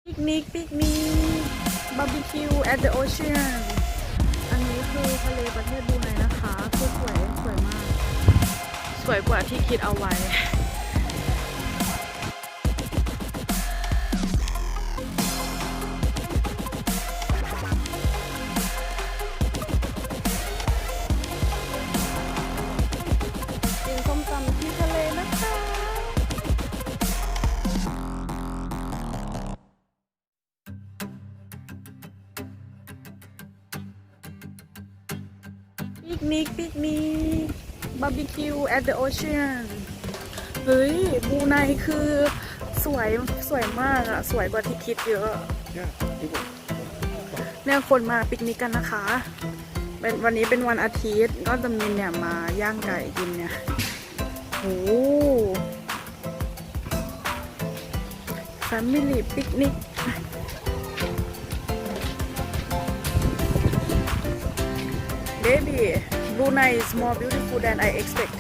ปิกนิกบาร์บีคิว at the ocean อันนี้คือทะเลประเทศบรูไนนะคะคือสวยมากสวยกว่าที่คิดเอาไว้กินส้มตำที่ทะเลนะคะปิกนิกบาร์บีคิว at the ocean เฮ้ยบรูไนคือสวยมากอะสวยกว่าที่คิดเยอะเนี่ยคนมาปิกนิกกันนะคะวันนี้เป็นวันอาทิตย์ก็จะมีเนี่ยมาย่างไก่กินเนี่ยโอ้ Family picnic Baby, Brunei is more beautiful than I expect.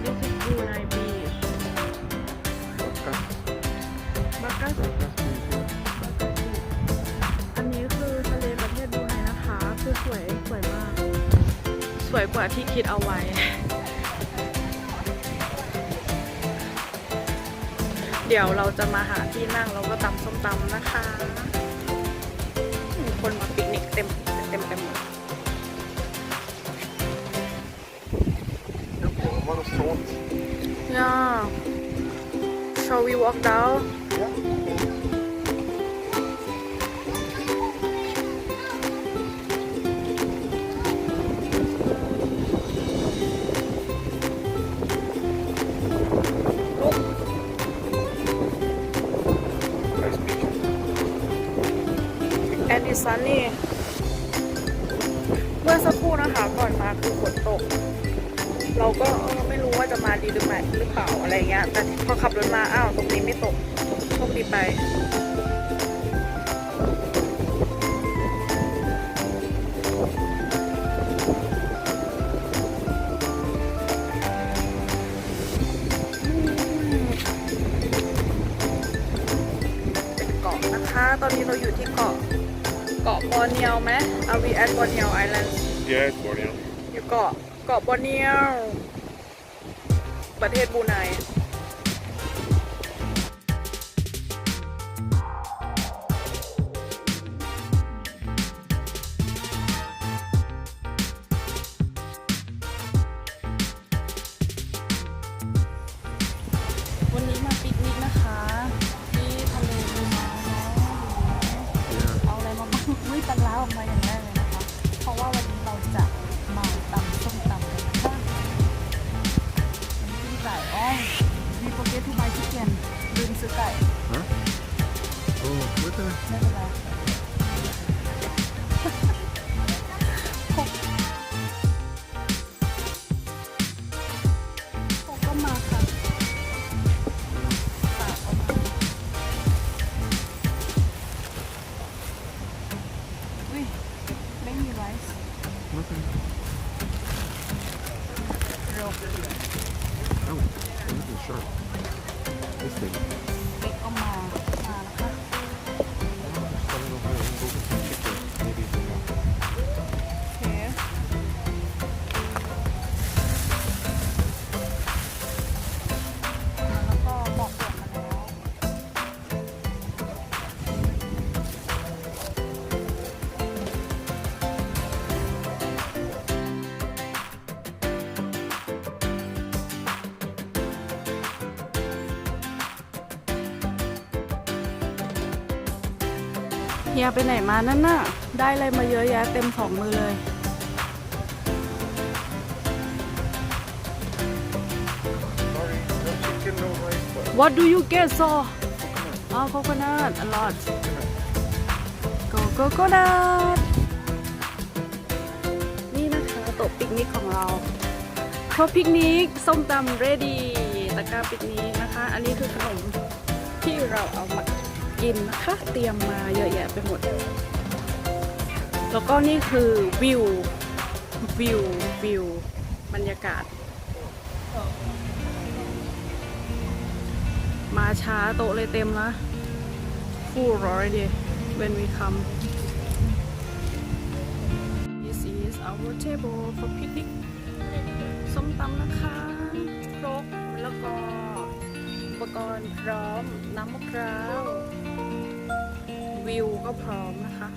This is Brunei Beach. Bakas. อันนี้คือทะเลประเทศบรูไนนะคะคือสวยมากสวยกว่าที่คิดเอาไว้ เดี๋ยวเราจะมาหาที่นั่งแล้วก็ตำส้มตำนะคะคนมาปิกนิกเต็มหมด Yeah. Shall we walk down? And it's sunny เมื่อสักครู่นะคะก่อนมาคือฝนตกเราก็ไม่รู้ว่าจะมาดีหรือเปล่าอะไรเงี้ยแต่พอขับรถมาอ้าวตรงนี้ไม่ตกโชคดีไปเป็นเกาะนะคะตอนนี้เราอยู่ที่เกาะบอร์เนียวไหม Are we at Borneo Island Yeah, it's Borneo. อยู่เกาะบอร์เนียว ประเทศบรูไนวันนี้มาปิกนิกนะคะที่ทะเลบรูไนเนาะเอาอะไรมาบ้างไม่ตังล้าออกมาอย่างแรกเลยนะคะเพราะว่าวันนี้เราจะมาตำส้มตำกันนะคะน้ำจิ้มไก่อ้อยมีโปรเกตทูไบชิคเก้นลืมซื้อไก่ Huh? Oh, what the? ไม่เป็นไรก็มาค่ะฝากเอามาอุ้ยไม่มีไรซ์ Nothing. โรบ Oh, this is sharp. This thing. บิ๊กก็มาแล้วค่ะ Just a little bit. Go get some chicken. Maybe it's enough. โอเคแล้วก็บอกเปิดมาแล้วเฮียไปไหนมานั่นน่ะได้อะไรมาเยอะแยะเต็มสองมือเลย Sorry, no chicken, no rice, but What do you get so coconut. coconut a lot coconut นี่นะคะโต๊ะปิกนิกของเราครบปิกนิกส้มตำ ready ตะกร้าปิกนิกนะคะอันนี้คือขนมที่เราเอามากิน กินนะคะเตรียมมาเยอะแยะไปหมดแล้วก็นี่คือวิวบรรยากาศมาช้าโต๊ะเลยเต็มละfull already when we come this is our table for picnic ส้มตำนะคะครกแล้วก็อุปกรณ์พร้อมน้ำมะพร้าววิวก็พร้อมนะคะ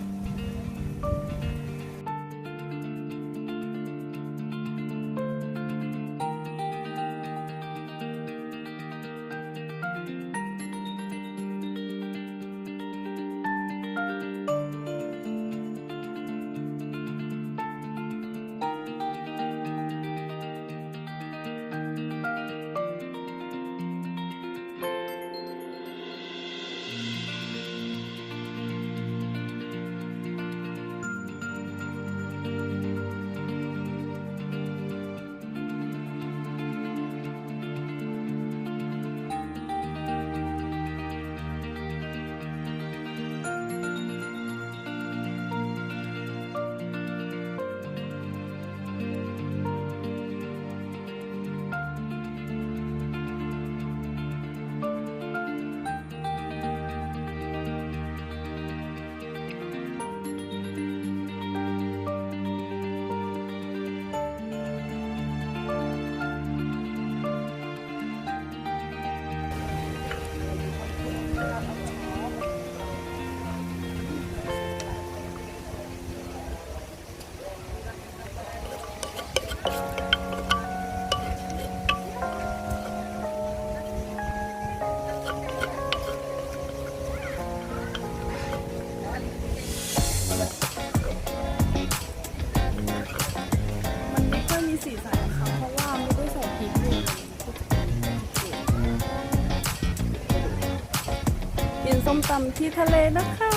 ส้มตำที่ทะเลนะคะ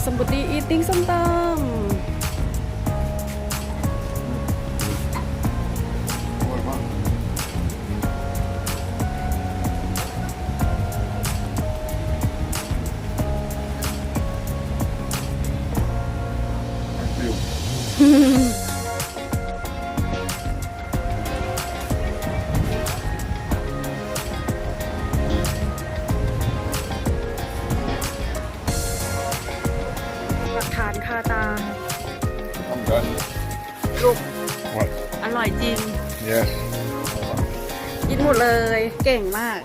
Somebody eating ส้มตำหลักฐานคาตา I'm done. ลูก What? อร่อยจริง Yes. กินหมดเลยเก่งมาก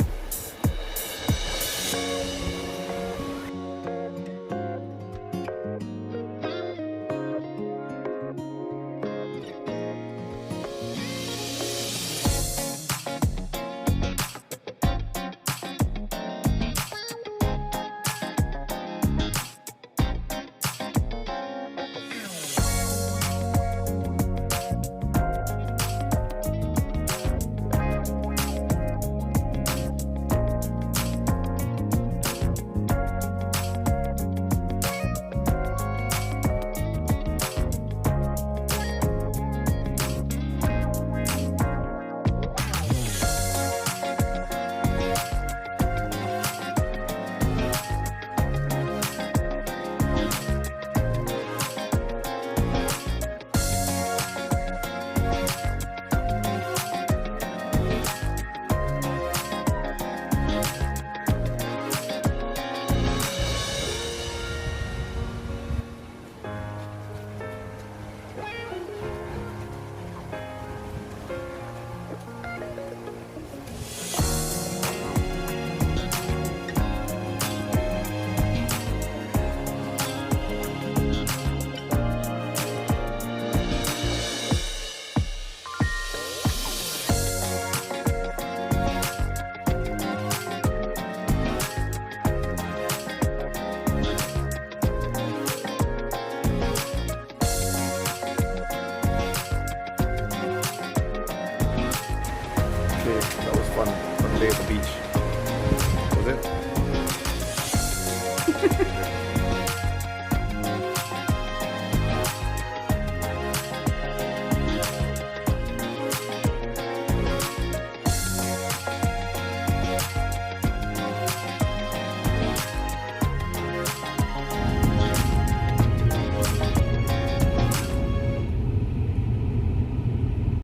Okay, that was fun. Fun day at the beach. Was it?